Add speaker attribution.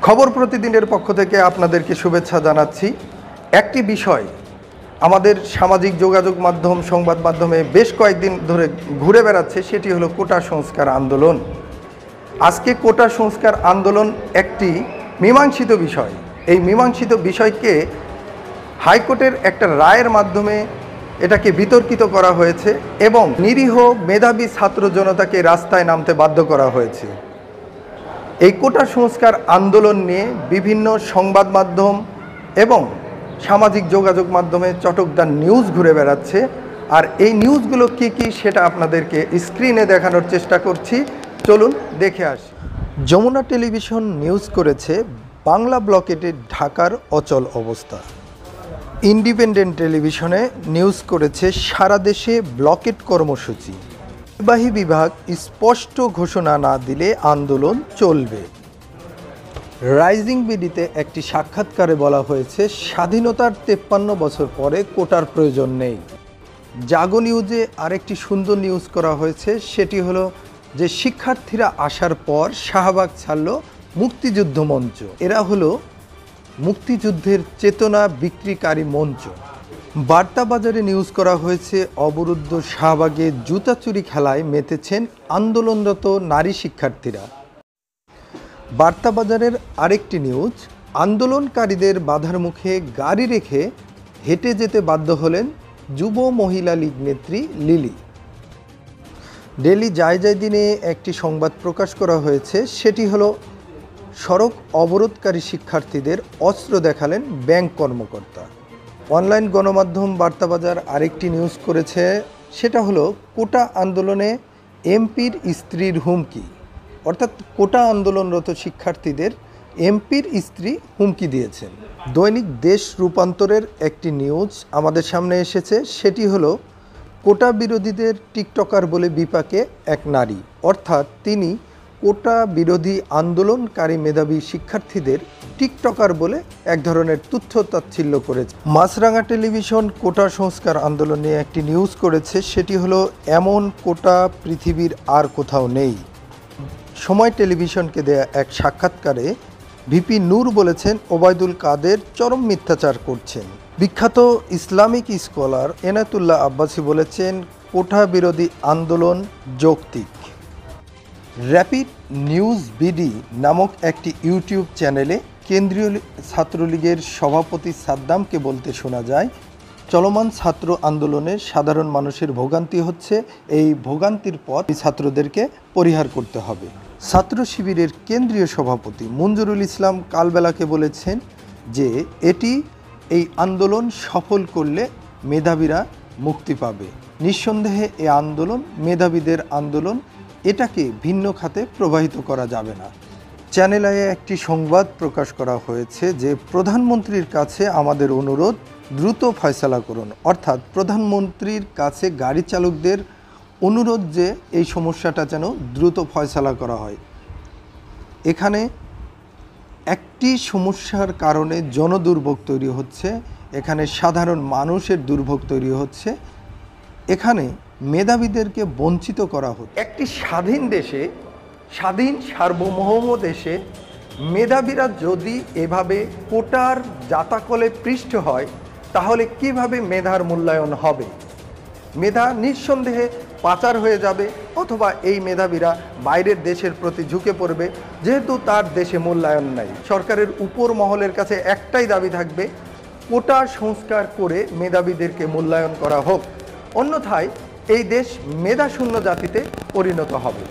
Speaker 1: খবর প্রতিদিনের পক্ষ থেকে আপনাদেরকে শুভেচ্ছা জানাচ্ছি। একটি বিষয় আমাদের সামাজিক যোগাযোগ মাধ্যম সংবাদ মাধ্যমে বেশ কয়েকদিন ধরে ঘুরে বেড়াচ্ছে, সেটি হলো কোটা সংস্কার আন্দোলন। আজকে কোটা সংস্কার আন্দোলন একটি মীমাংসিত বিষয়। এই মীমাংসিত বিষয়কে হাইকোর্টের একটা রায়ের মাধ্যমে এটাকে বিতর্কিত করা হয়েছে এবং নিরীহ মেধাবী ছাত্র জনতাকে রাস্তায় নামতে বাধ্য করা হয়েছে। এই কোটা সংস্কার আন্দোলন নিয়ে বিভিন্ন সংবাদ মাধ্যম এবং সামাজিক যোগাযোগ মাধ্যমে চটকদার নিউজ ঘুরে বেড়াচ্ছে। আর এই নিউজগুলো কি কি সেটা আপনাদেরকে স্ক্রিনে দেখানোর চেষ্টা করছি, চলুন দেখে আসি। যমুনা টেলিভিশন নিউজ করেছে বাংলা ব্লকেটে ঢাকার অচল অবস্থা। ইন্ডিপেন্ডেন্ট টেলিভিশনে নিউজ করেছে সারা দেশে ব্লকেট কর্মসূচি। নির্বাহী বিভাগ স্পষ্ট ঘোষণা না দিলে আন্দোলন চলবে। রাইজিং বিডিতে একটি সাক্ষাৎকারে বলা হয়েছে স্বাধীনতার 53 বছর পরে কোটার প্রয়োজন নেই। জাগো নিউজে আরেকটি সুন্দর নিউজ করা হয়েছে, সেটি হলো যে শিক্ষার্থীরা আসার পর শাহবাগ ছাড়ল মুক্তিযুদ্ধ মঞ্চ। এরা হলো মুক্তিযুদ্ধের চেতনা বিক্রিকারী মঞ্চ। বার্তা বাজারে নিউজ করা হয়েছে অবরুদ্ধ শাহবাগে জুতা চুরি খেলায় মেতেছেন আন্দোলনরত নারী শিক্ষার্থীরা। বার্তা বাজারের আরেকটি নিউজ, আন্দোলনকারীদের বাধার মুখে গাড়ি রেখে হেঁটে যেতে বাধ্য হলেন যুব মহিলা লীগ নেত্রী লিলি। ডেইলি যায় দিনে একটি সংবাদ প্রকাশ করা হয়েছে, সেটি হলো সড়ক অবরোধকারী শিক্ষার্থীদের অস্ত্র দেখালেন ব্যাংক কর্মকর্তা। অনলাইন গণমাধ্যম বার্তাবাজার আরেকটি নিউজ করেছে, সেটা হলো কোটা আন্দোলনে এমপির স্ত্রীর হুমকি। অর্থাৎ কোটা আন্দোলনরত শিক্ষার্থীদের এমপির স্ত্রী হুমকি দিয়েছেন। দৈনিক দেশ রূপান্তরের একটি নিউজ আমাদের সামনে এসেছে, সেটি হলো কোটা বিরোধীদের টিকটকার বলে বিপাকে এক নারী। অর্থাৎ তিনি কোটা বিরোধী আন্দোলনকারী মেধাবী শিক্ষার্থীদের টিকটকার বলে এক ধরনের তুচ্ছ তাচ্ছিল্য করেছে। মাছরাঙা টেলিভিশন কোটা সংস্কার আন্দোলন নিয়ে একটি নিউজ করেছে, সেটি হলো এমন কোটা পৃথিবীর আর কোথাও নেই। সময় টেলিভিশনকে দেয়া এক সাক্ষাৎকারে ভিপি নূর বলেছেন ওবায়দুল কাদের চরম মিথ্যাচার করছেন। বিখ্যাত ইসলামিক স্কলার এনায়েতুল্লাহ আব্বাসী বলেছেন কোটা বিরোধী আন্দোলন যৌক্তিক। র্যাপিড নিউজ বিডি নামক একটি ইউটিউব চ্যানেলে কেন্দ্রীয় ছাত্রলীগের সভাপতি সাদ্দামকে বলতে শোনা যায়, চলমান ছাত্র আন্দোলনে সাধারণ মানুষের ভোগান্তি হচ্ছে, এই ভোগান্তির পথ ছাত্রদেরকে পরিহার করতে হবে। ছাত্র শিবিরের কেন্দ্রীয় সভাপতি মঞ্জুরুল ইসলাম কালবেলাকে বলেছেন যে এই আন্দোলন সফল করলে মেধাবীরা মুক্তি পাবে। নিঃসন্দেহে এই আন্দোলন মেধাবীদের আন্দোলন, এটাকে ভিন্ন খাতে প্রবাহিত করা যাবে না। চ্যানেল আইয়ে একটি সংবাদ প্রকাশ করা হয়েছে যে প্রধানমন্ত্রীর কাছে আমাদের অনুরোধ, দ্রুত ফয়সালা করুন। অর্থাৎ প্রধানমন্ত্রীর কাছে গাড়ি চালকদের অনুরোধ যে এই সমস্যাটা যেন দ্রুত ফয়সালা করা হয়। এখানে একটি সমস্যার কারণে জনদুর্ভোগ তৈরি হচ্ছে, এখানে সাধারণ মানুষের দুর্ভোগ তৈরি হচ্ছে, এখানে মেধাবীদেরকে বঞ্চিত করা হচ্ছে। একটি স্বাধীন দেশে, স্বাধীন সার্বভৌম দেশে মেধাবীরা যদি এভাবে কোটার জাতাকলে পৃষ্ঠ হয়, তাহলে কিভাবে মেধার মূল্যায়ন হবে? মেধা নিঃসন্দেহে পাচার হয়ে যাবে, অথবা এই মেধাবীরা বাইরের দেশের প্রতি ঝুঁকে পড়বে, যেহেতু তার দেশে মূল্যায়ন নাই। সরকারের উপর মহলের কাছে একটাই দাবি থাকবে, কোটা সংস্কার করে মেধাবীদেরকে মূল্যায়ন করা হোক, অন্যথায় এই দেশ মেধাশূন্য জাতিতে পরিণত হবে।